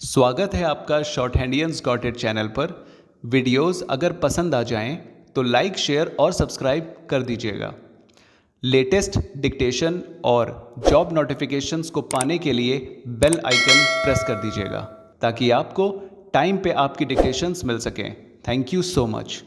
स्वागत है आपका शॉर्ट हैंडियंस गॉट इट चैनल पर। वीडियोस अगर पसंद आ जाएं तो लाइक, शेयर और सब्सक्राइब कर दीजिएगा। लेटेस्ट डिक्टेशन और जॉब नोटिफिकेशंस को पाने के लिए बेल आइकन प्रेस कर दीजिएगा ताकि आपको टाइम पे आपकी डिक्टेशंस मिल सकें। Thank you so much.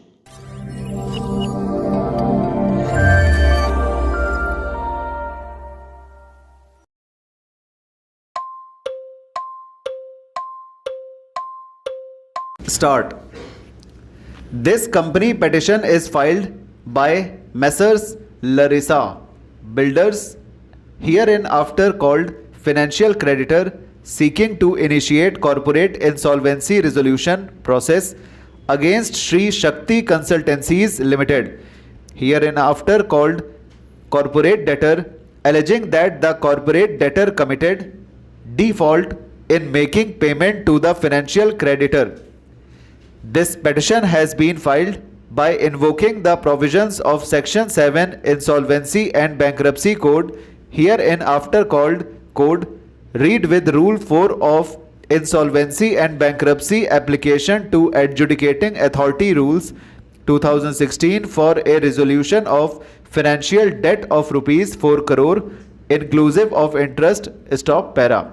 Start. This company petition is filed by Messrs. Larissa Builders, hereinafter called financial creditor, seeking to initiate corporate insolvency resolution process against Sri Shakti Consultancies Limited, hereinafter called corporate debtor, alleging that the corporate debtor committed default in making payment to the financial creditor. This petition has been filed by invoking the provisions of Section 7 Insolvency and Bankruptcy Code, hereinafter called Code. Read with Rule 4 of Insolvency and Bankruptcy Application to Adjudicating Authority Rules 2016 for a resolution of financial debt of rupees 4 crore inclusive of interest. Stop para.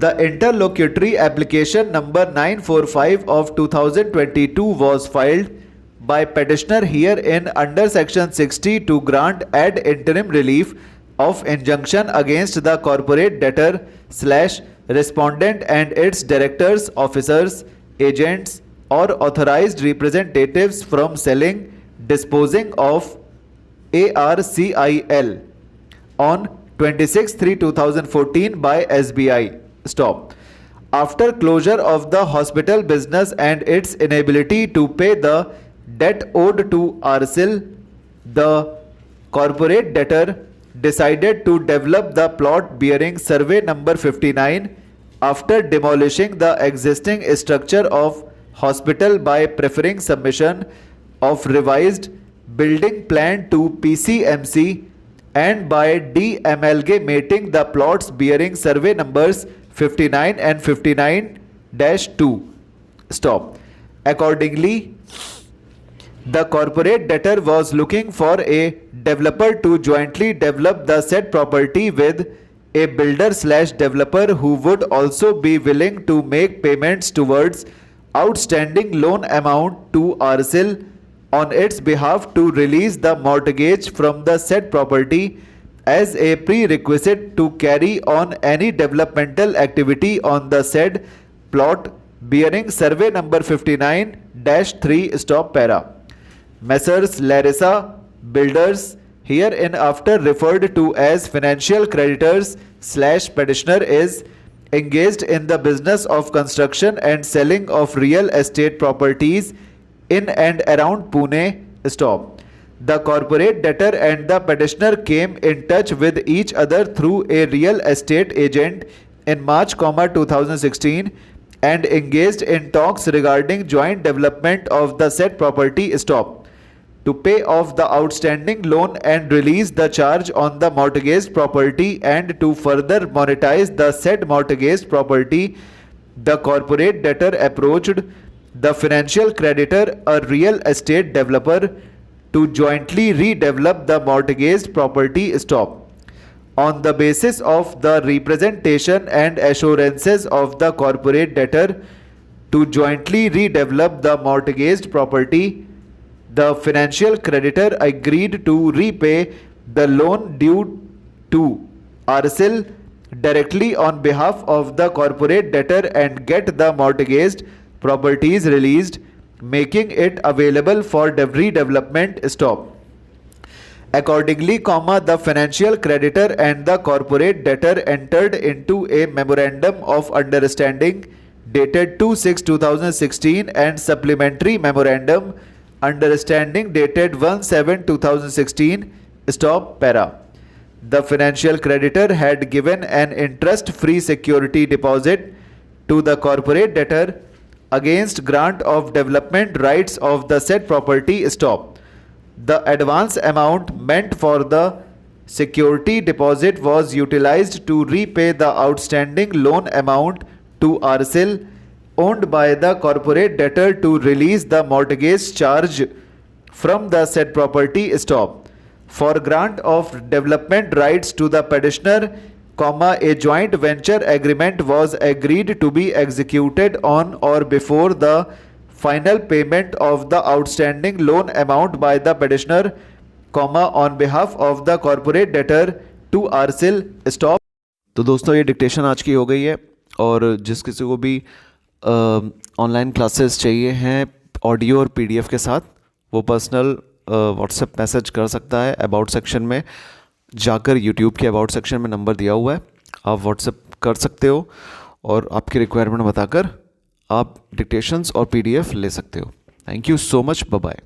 The interlocutory application number 945 of 2022 was filed by petitioner herein under section 60 to grant ad interim relief of injunction against the corporate debtor / respondent and its directors, officers, agents or authorized representatives from selling, disposing of ARCIL on 26/3/2014 by SBI. Stop. After closure of the hospital business and its inability to pay the debt owed to RCIL, the corporate debtor decided to develop the plot bearing survey number 59 after demolishing the existing structure of hospital by preferring submission of revised building plan to PCMC and by de-amalgamating the plots bearing survey numbers 59 and 59-2. Stop. Accordingly, the corporate debtor was looking for a developer to jointly develop the said property with a builder / developer who would also be willing to make payments towards outstanding loan amount to RCIL on its behalf to release the mortgage from the said property as a prerequisite to carry on any developmental activity on the said plot bearing survey number 59-3. Stop para. Messrs. Larissa Builders, hereinafter referred to as financial creditors / petitioner, is engaged in the business of construction and selling of real estate properties in and around Pune. Stop. The corporate debtor and the petitioner came in touch with each other through a real estate agent in March, 2016 and engaged in talks regarding joint development of the said property. Stop. To pay off the outstanding loan and release the charge on the mortgaged property and to further monetize the said mortgaged property, the corporate debtor approached the financial creditor, a real estate developer, to jointly redevelop the mortgaged property. Stop. On the basis of the representation and assurances of the corporate debtor to jointly redevelop the mortgaged property, the financial creditor agreed to repay the loan due to RCIL directly on behalf of the corporate debtor and get the mortgaged properties released, making it available for redevelopment. Stop. Accordingly, the financial creditor and the corporate debtor entered into a memorandum of understanding dated 2/6/2016 and supplementary memorandum understanding dated 1/7/2016. Stop para. The financial creditor had given an interest-free security deposit to the corporate debtor against grant of development rights of the said property. Stop. The advance amount meant for the security deposit was utilized to repay the outstanding loan amount to RCIL owned by the corporate debtor to release the mortgage charge from the said property. Stop. For grant of development rights to the petitioner, a joint venture agreement was agreed to be executed on or before the final payment of the outstanding loan amount by the petitioner, on behalf of the corporate debtor to RCIL. Stop. तो दोस्तों ये dictation आज की हो गई है, और जिस किसी को भी ऑनलाइन क्लासेस चाहिए हैं ऑडियो और PDF के साथ, वो पर्सनल व्हाट्सएप मैसेज कर सकता है। अबाउट सेक्शन में जाकर YouTube के अबाउट सेक्शन में नंबर दिया हुआ है, आप व्हाट्सएप कर सकते हो और आपकी रिक्वायरमेंट बताकर आप डिक्टेशंस और PDF ले सकते हो। Thank you so much, bye bye.